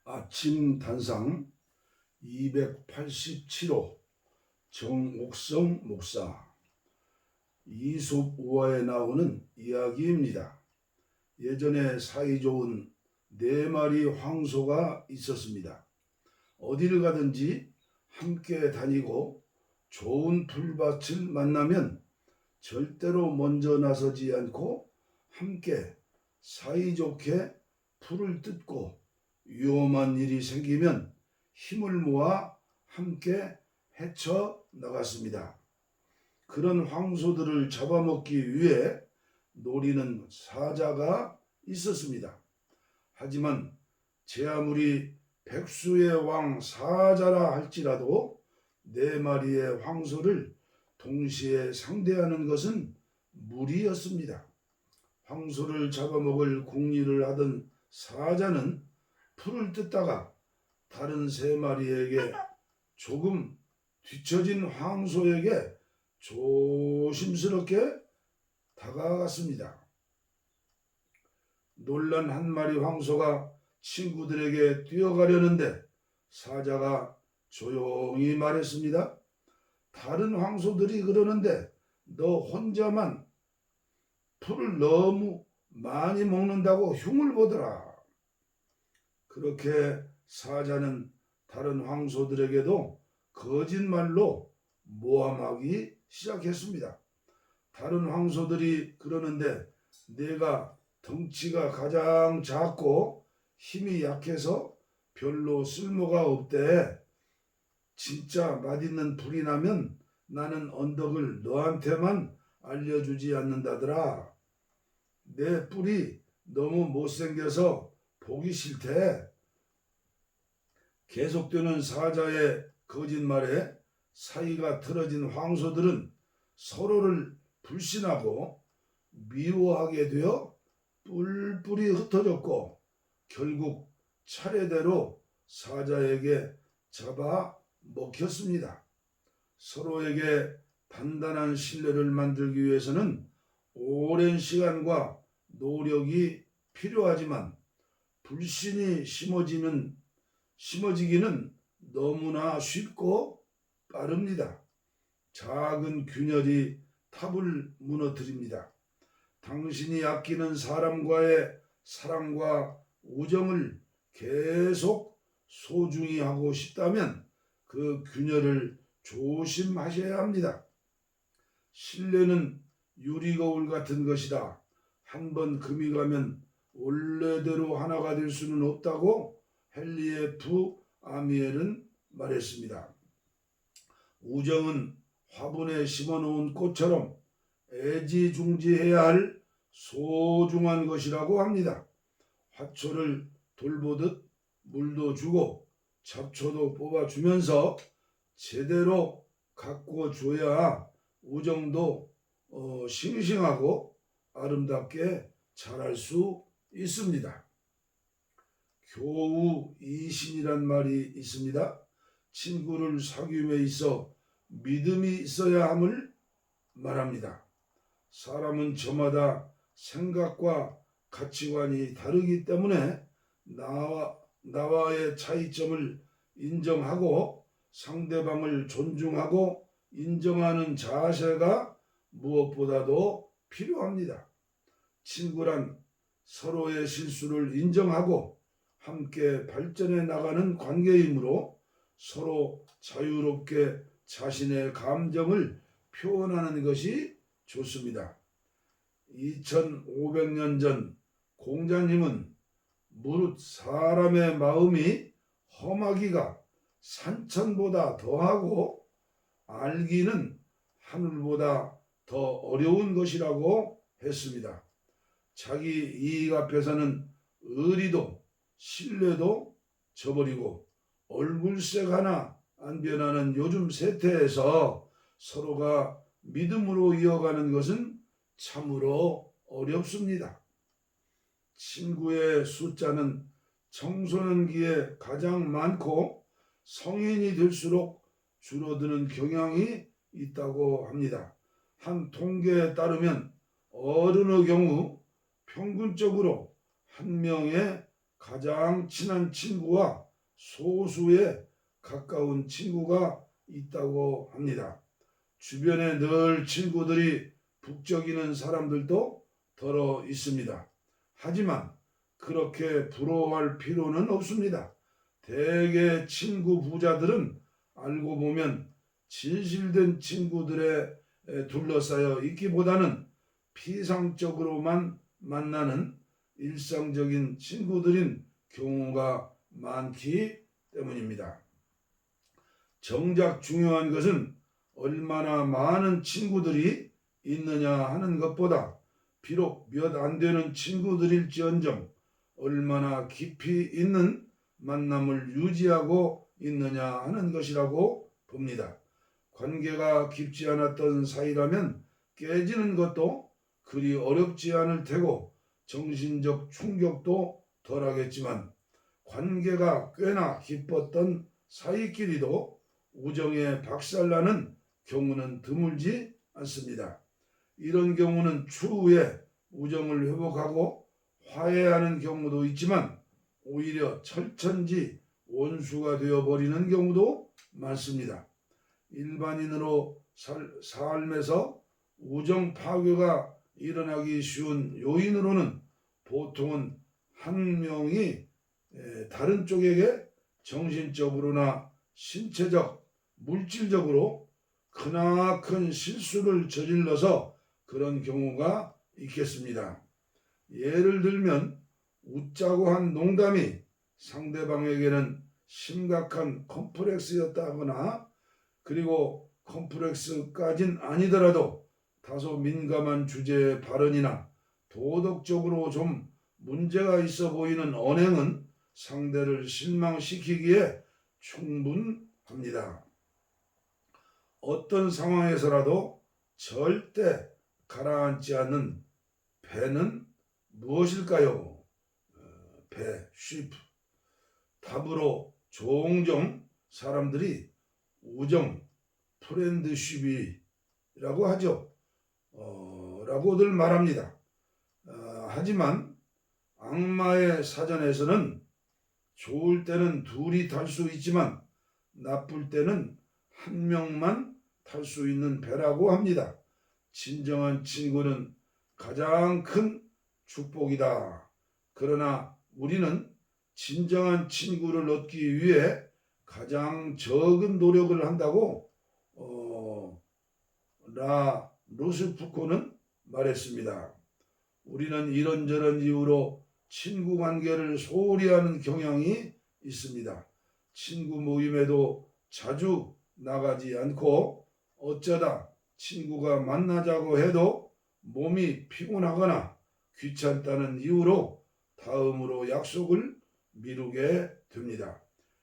아침 단상 287호 정옥성 목사 이솝우화에 나오는 이야기입니다. 예전에 사이좋은 4마리 황소가 있었습니다. 어디를 가든지 함께 다니고 좋은 풀밭을 만나면 절대로 먼저 나서지 않고 함께 사이좋게 풀을 뜯고 위험한 일이 생기면 힘을 모아 함께 헤쳐 나갔습니다. 그런 황소들을 잡아먹기 위해 노리는 사자가 있었습니다. 하지만 제 아무리 백수의 왕 사자라 할지라도 4마리의 황소를 동시에 상대하는 것은 무리였습니다. 황소를 잡아먹을 궁리를 하던 사자는 풀을 뜯다가 다른 3마리에게 조금 뒤처진 황소에게 조심스럽게 다가갔습니다. 놀란 1마리 황소가 친구들에게 뛰어가려는데 사자가 조용히 말했습니다. 다른 황소들이 그러는데 너 혼자만 풀을 너무 많이 먹는다고 흉을 보더라. 그렇게 사자는 다른 황소들에게도 거짓말로 모함하기 시작했습니다. 다른 황소들이 그러는데 내가 덩치가 가장 작고 힘이 약해서 별로 쓸모가 없대. 진짜 맛있는 풀이 나면 나는 언덕을 너한테만 알려주지 않는다더라. 내 뿔이 너무 못생겨서 보기 싫대. 계속되는 사자의 거짓말에 사이가 틀어진 황소들은 서로를 불신하고 미워하게 되어 뿔뿔이 흩어졌고 결국 차례대로 사자에게 잡아 먹혔습니다. 서로에게 단단한 신뢰를 만들기 위해서는 오랜 시간과 노력이 필요하지만 불신이 심어지기는 너무나 쉽고 빠릅니다. 작은 균열이 탑을 무너뜨립니다. 당신이 아끼는 사람과의 사랑과 우정을 계속 소중히 하고 싶다면 그 균열을 조심하셔야 합니다. 신뢰는 유리거울 같은 것이다. 한번 금이 가면 원래대로 하나가 될 수는 없다고 헨리에프 아미엘은 말했습니다. 우정은 화분에 심어놓은 꽃처럼 애지중지해야 할 소중한 것이라고 합니다. 화초를 돌보듯 물도 주고 잡초도 뽑아주면서 제대로 가꾸어줘야 우정도 싱싱하고 아름답게 자랄 수 있습니다. 교우 이신이란 말이 있습니다. 친구를 사귐에 있어 믿음이 있어야 함을 말합니다. 사람은 저마다 생각과 가치관이 다르기 때문에 나와의 차이점을 인정하고 상대방을 존중하고 인정하는 자세가 무엇보다도 필요합니다. 친구란 서로의 실수를 인정하고 함께 발전해 나가는 관계이므로 서로 자유롭게 자신의 감정을 표현하는 것이 좋습니다. 2500년 전 공자님은 무릇 사람의 마음이 험하기가 산천보다 더하고 알기는 하늘보다 더 어려운 것이라고 했습니다. 자기 이익 앞에서는 의리도 신뢰도 저버리고 얼굴색 하나 안 변하는 요즘 세태에서 서로가 믿음으로 이어가는 것은 참으로 어렵습니다. 친구의 숫자는 청소년기에 가장 많고 성인이 될수록 줄어드는 경향이 있다고 합니다. 한 통계에 따르면 어른의 경우 평균적으로 한 명의 가장 친한 친구와 소수의 가까운 친구가 있다고 합니다. 주변에 늘 친구들이 북적이는 사람들도 더러 있습니다. 하지만 그렇게 부러워할 필요는 없습니다. 대개 친구 부자들은 알고 보면 진실된 친구들에 둘러싸여 있기보다는 피상적으로만 만나는 일상적인 친구들인 경우가 많기 때문입니다. 정작 중요한 것은 얼마나 많은 친구들이 있느냐 하는 것보다 비록 몇 안 되는 친구들일지언정 얼마나 깊이 있는 만남을 유지하고 있느냐 하는 것이라고 봅니다. 관계가 깊지 않았던 사이라면 깨지는 것도 그리 어렵지 않을 테고 정신적 충격도 덜하겠지만 관계가 꽤나 깊었던 사이끼리도 우정에 박살나는 경우는 드물지 않습니다. 이런 경우는 추후에 우정을 회복하고 화해하는 경우도 있지만 오히려 철천지 원수가 되어버리는 경우도 많습니다. 일반인으로 삶에서 우정 파괴가 일어나기 쉬운 요인으로는 보통은 한 명이 다른 쪽에게 정신적으로나 신체적, 물질적으로 크나큰 실수를 저질러서 그런 경우가 있겠습니다. 예를 들면 웃자고 한 농담이 상대방에게는 심각한 컴플렉스였다거나 그리고 컴플렉스까진 아니더라도 다소 민감한 주제의 발언이나 도덕적으로 좀 문제가 있어 보이는 언행은 상대를 실망시키기에 충분합니다. 어떤 상황에서라도 절대 가라앉지 않는 배는 무엇일까요? 배, 쉬프. 답으로 종종 사람들이 우정, 프렌드십이라고 하죠. 라고들 말합니다. 하지만 악마의 사전에서는 좋을 때는 둘이 탈 수 있지만 나쁠 때는 한 명만 탈 수 있는 배라고 합니다. 진정한 친구는 가장 큰 축복이다. 그러나 우리는 진정한 친구를 얻기 위해 가장 적은 노력을 한다고 라 로스푸코는 말했습니다. 우리는 이런저런 이유로 친구 관계를 소홀히 하는 경향이 있습니다. 친구 모임에도 자주 나가지 않고 어쩌다 친구가 만나자고 해도 몸이 피곤하거나 귀찮다는 이유로 다음으로 약속을 미루게 됩니다.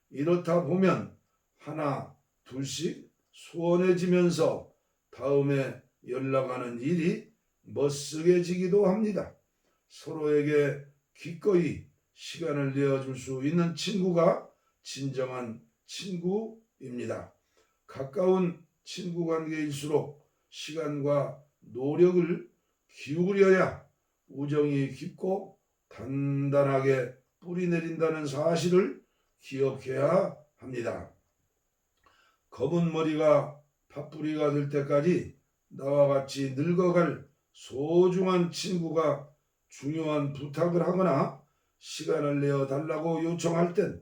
이렇다 보면 하나 둘씩 소원해지면서 다음에 연락하는 일이 멋쓰게지기도 합니다. 서로에게 기꺼이 시간을 내어줄 수 있는 친구가 진정한 친구입니다. 가까운 친구 관계일수록 시간과 노력을 기울여야 우정이 깊고 단단하게 뿌리내린다는 사실을 기억해야 합니다. 검은 머리가 팥뿌리가 될 때까지 나와 같이 늙어갈 소중한 친구가 중요한 부탁을 하거나 시간을 내어 달라고 요청할 땐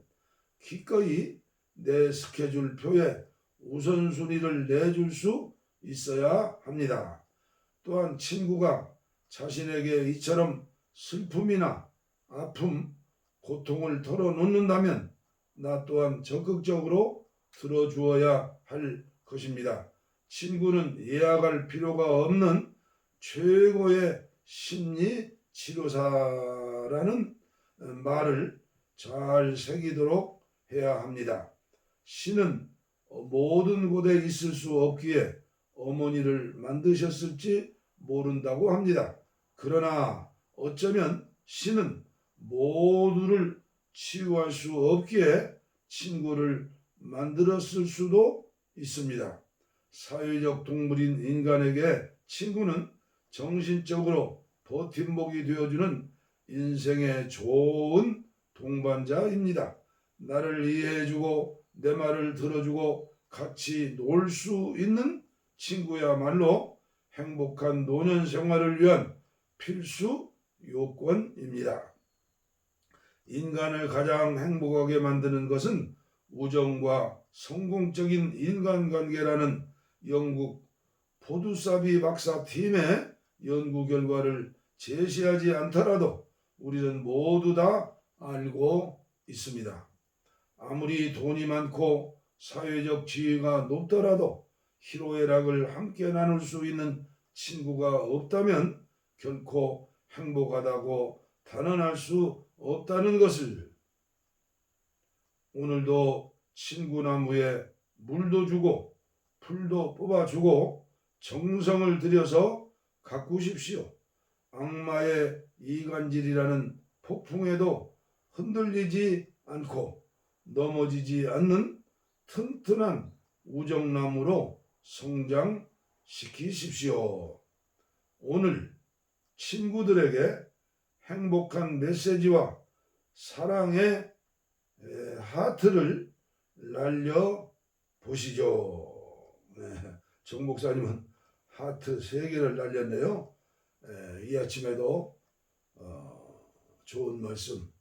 기꺼이 내 스케줄표에 우선순위를 내줄 수 있어야 합니다. 또한 친구가 자신에게 이처럼 슬픔이나 아픔, 고통을 털어놓는다면 나 또한 적극적으로 들어주어야 할 것입니다. 친구는 예약할 필요가 없는 최고의 심리 치료사라는 말을 잘 새기도록 해야 합니다. 신은 모든 곳에 있을 수 없기에 어머니를 만드셨을지 모른다고 합니다. 그러나 어쩌면 신은 모두를 치유할 수 없기에 친구를 만들었을 수도 있습니다. 사회적 동물인 인간에게 친구는 정신적으로 버팀목이 되어주는 인생의 좋은 동반자입니다. 나를 이해해주고 내 말을 들어주고 같이 놀 수 있는 친구야말로 행복한 노년 생활을 위한 필수 요건입니다. 인간을 가장 행복하게 만드는 것은 우정과 성공적인 인간관계라는 영국 포두사비 박사 팀의 연구 결과를 제시하지 않더라도 우리는 모두 다 알고 있습니다. 아무리 돈이 많고 사회적 지위가 높더라도 희로애락을 함께 나눌 수 있는 친구가 없다면 결코 행복하다고 단언할 수 없다는 것을 오늘도 친구나무에 물도 주고 풀도 뽑아주고 정성을 들여서 가꾸십시오. 악마의 이간질이라는 폭풍에도 흔들리지 않고 넘어지지 않는 튼튼한 우정나무로 성장시키십시오. 오늘 친구들에게 행복한 메시지와 사랑의 하트를 날려보시죠. 정 목사님은 하트 3개를 날렸네요. 이 아침에도 좋은 말씀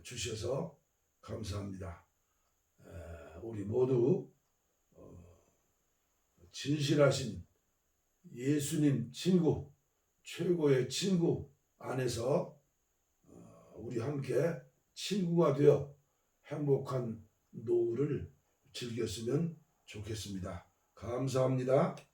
주셔서 감사합니다. 우리 모두 진실하신 예수님 친구, 최고의 친구 안에서 우리 함께 친구가 되어 행복한 노후를 즐겼으면 좋겠습니다. 감사합니다.